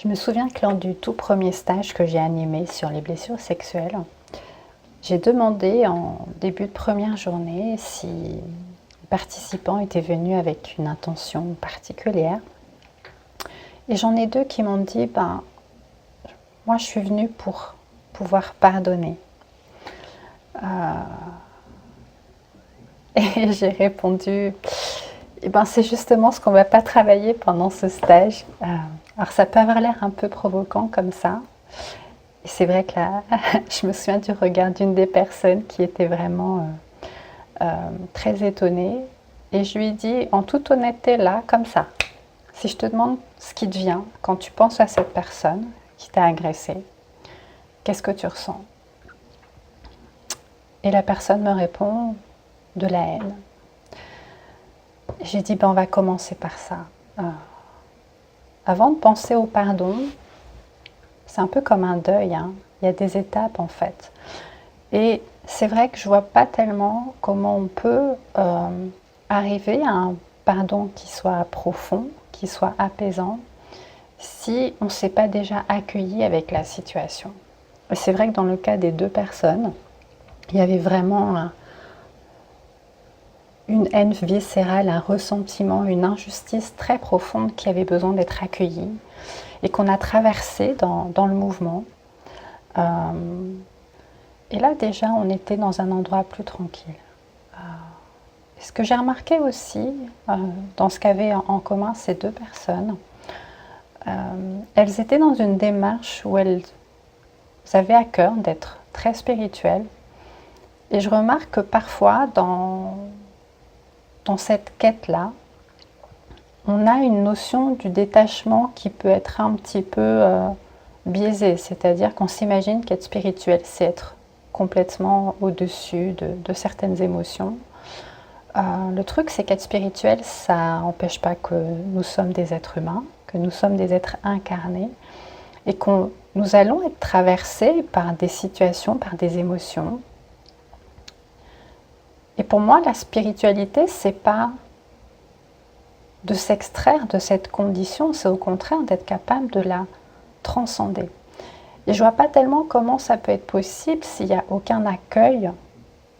Je me souviens que lors du tout premier stage que j'ai animé sur les blessures sexuelles, j'ai demandé en début de première journée si les participants étaient venus avec une intention particulière. Et j'en ai deux qui m'ont dit, moi je suis venue pour pouvoir pardonner. Et j'ai répondu, c'est justement ce qu'on ne va pas travailler pendant ce stage. Alors ça peut avoir l'air un peu provoquant comme ça. Et c'est vrai que là, je me souviens du regard d'une des personnes qui était vraiment très étonnée. Et je lui ai dit, en toute honnêteté, là, comme ça, si je te demande ce qui te vient quand tu penses à cette personne qui t'a agressé, qu'est-ce que tu ressens? Et la personne me répond, de la haine. J'ai dit, on va commencer par ça. Avant de penser au pardon, c'est un peu comme un deuil, hein. Il y a des étapes en fait. Et c'est vrai que je ne vois pas tellement comment on peut arriver à un pardon qui soit profond, qui soit apaisant, si on ne s'est pas déjà accueilli avec la situation. Et c'est vrai que dans le cas des deux personnes, il y avait vraiment une haine viscérale, un ressentiment, une injustice très profonde qui avait besoin d'être accueillie et qu'on a traversé dans le mouvement. Et là déjà, on était dans un endroit plus tranquille. Et ce que j'ai remarqué aussi, dans ce qu'avaient en commun ces deux personnes, elles étaient dans une démarche où elles avaient à cœur d'être très spirituelles. Et je remarque que parfois, dans cette quête-là, on a une notion du détachement qui peut être un petit peu biaisée. C'est-à-dire qu'on s'imagine qu'être spirituel, c'est être complètement au-dessus de certaines émotions. Le truc, c'est qu'être spirituel, ça n'empêche pas que nous sommes des êtres humains, que nous sommes des êtres incarnés et que nous allons être traversés par des situations, par des émotions. Et pour moi, la spiritualité, c'est pas de s'extraire de cette condition, c'est au contraire d'être capable de la transcender. Et je vois pas tellement comment ça peut être possible s'il n'y a aucun accueil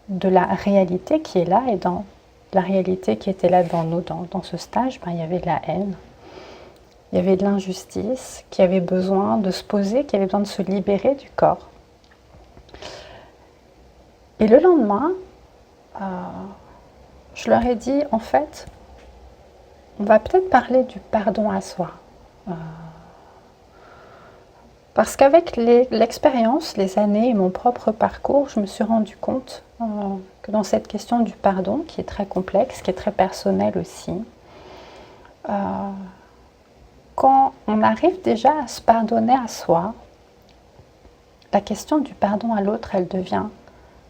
de la réalité qui est là. Et dans la réalité qui était là dans ce stage, il y avait de la haine, il y avait de l'injustice, qui avait besoin de se poser, qui avait besoin de se libérer du corps. Et le lendemain, je leur ai dit, en fait, on va peut-être parler du pardon à soi. Parce qu'avec l'expérience, les années et mon propre parcours, je me suis rendu compte que dans cette question du pardon, qui est très complexe, qui est très personnelle aussi, quand on arrive déjà à se pardonner à soi, la question du pardon à l'autre, elle devient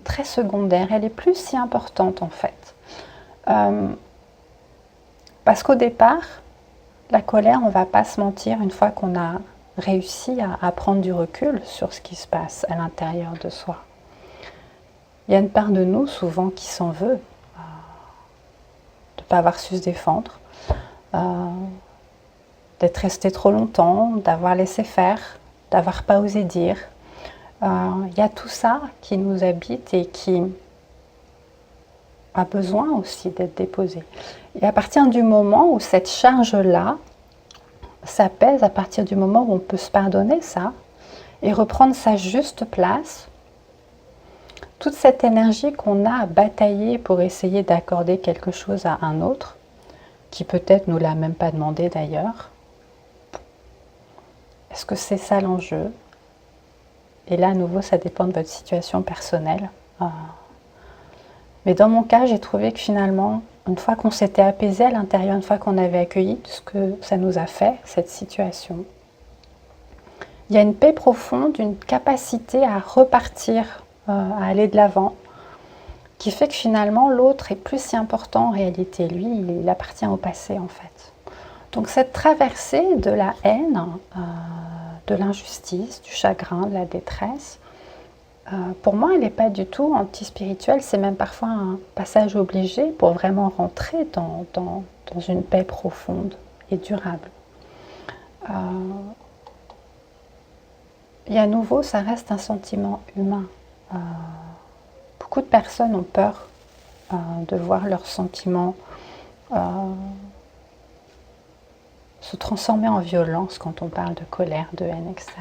très secondaire, elle est plus si importante en fait. Parce qu'au départ, la colère, on ne va pas se mentir, une fois qu'on a réussi à prendre du recul sur ce qui se passe à l'intérieur de soi. Il y a une part de nous souvent qui s'en veut de ne pas avoir su se défendre, d'être resté trop longtemps, d'avoir laissé faire, d'avoir pas osé dire. Il y a tout ça qui nous habite et qui a besoin aussi d'être déposé. Et à partir du moment où cette charge-là s'apaise, à partir du moment où on peut se pardonner ça et reprendre sa juste place, toute cette énergie qu'on a à batailler pour essayer d'accorder quelque chose à un autre, qui peut-être ne nous l'a même pas demandé d'ailleurs, est-ce que c'est ça l'enjeu? Et là, à nouveau, ça dépend de votre situation personnelle. Mais dans mon cas, j'ai trouvé que finalement, une fois qu'on s'était apaisé à l'intérieur, une fois qu'on avait accueilli tout ce que ça nous a fait, cette situation, il y a une paix profonde, une capacité à repartir, à aller de l'avant, qui fait que finalement, l'autre est plus si important en réalité. Lui, il appartient au passé en fait. Donc cette traversée de la haine, de l'injustice, du chagrin, de la détresse, pour moi, elle n'est pas du tout anti-spirituelle, c'est même parfois un passage obligé pour vraiment rentrer dans une paix profonde et durable. Et à nouveau, ça reste un sentiment humain. Beaucoup de personnes ont peur de voir leurs sentiments se transformer en violence quand on parle de colère, de haine, etc.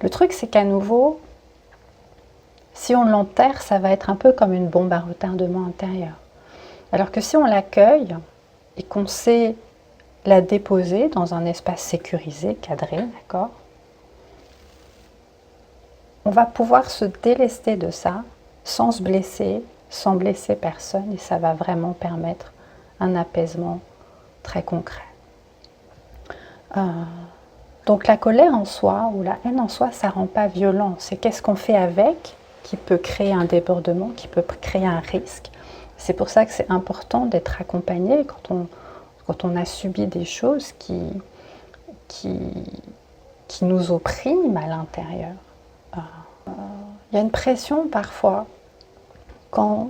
Le truc, c'est qu'à nouveau, si on l'enterre, ça va être un peu comme une bombe à retardement intérieur. Alors que si on l'accueille et qu'on sait la déposer dans un espace sécurisé, cadré, d'accord, on va pouvoir se délester de ça sans se blesser, sans blesser personne, et ça va vraiment permettre un apaisement très concret. Donc la colère en soi ou la haine en soi, ça ne rend pas violent. C'est qu'est-ce qu'on fait avec qui peut créer un débordement, qui peut créer un risque. C'est pour ça que c'est important d'être accompagné quand on a subi des choses qui nous oppriment à l'intérieur. Il y a une pression parfois quand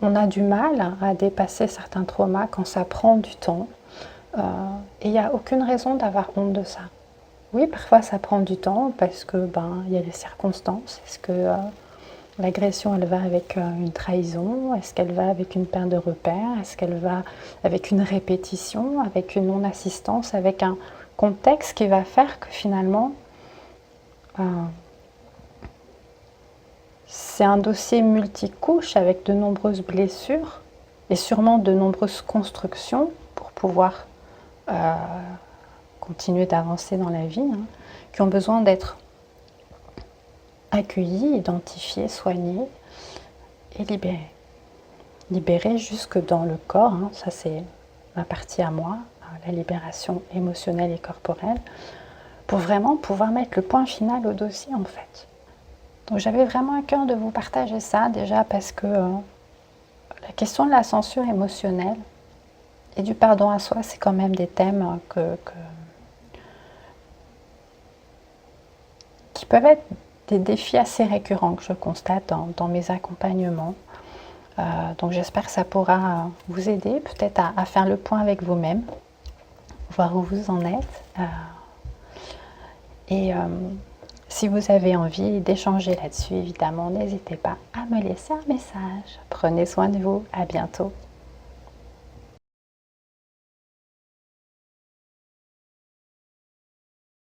on a du mal à dépasser certains traumas, quand ça prend du temps. Et il n'y a aucune raison d'avoir honte de ça. Oui, parfois ça prend du temps parce que il y a des circonstances. Est-ce que l'agression, elle va avec une trahison? Est-ce qu'elle va avec une perte de repères? Est-ce qu'elle va avec une répétition, avec une non-assistance, avec un contexte qui va faire que finalement, c'est un dossier multicouche avec de nombreuses blessures et sûrement de nombreuses constructions pour pouvoir continuer d'avancer dans la vie, qui ont besoin d'être accueillis, identifiés, soignés et libérés. Libérés jusque dans le corps, ça c'est ma partie à moi, la libération émotionnelle et corporelle, pour vraiment pouvoir mettre le point final au dossier en fait. Donc j'avais vraiment à cœur de vous partager ça, déjà parce que la question de la censure émotionnelle et du pardon à soi, c'est quand même des thèmes qui peuvent être des défis assez récurrents que je constate dans mes accompagnements. Donc j'espère que ça pourra vous aider peut-être à faire le point avec vous-même, voir où vous en êtes. Si vous avez envie d'échanger là-dessus, évidemment, n'hésitez pas à me laisser un message. Prenez soin de vous, à bientôt.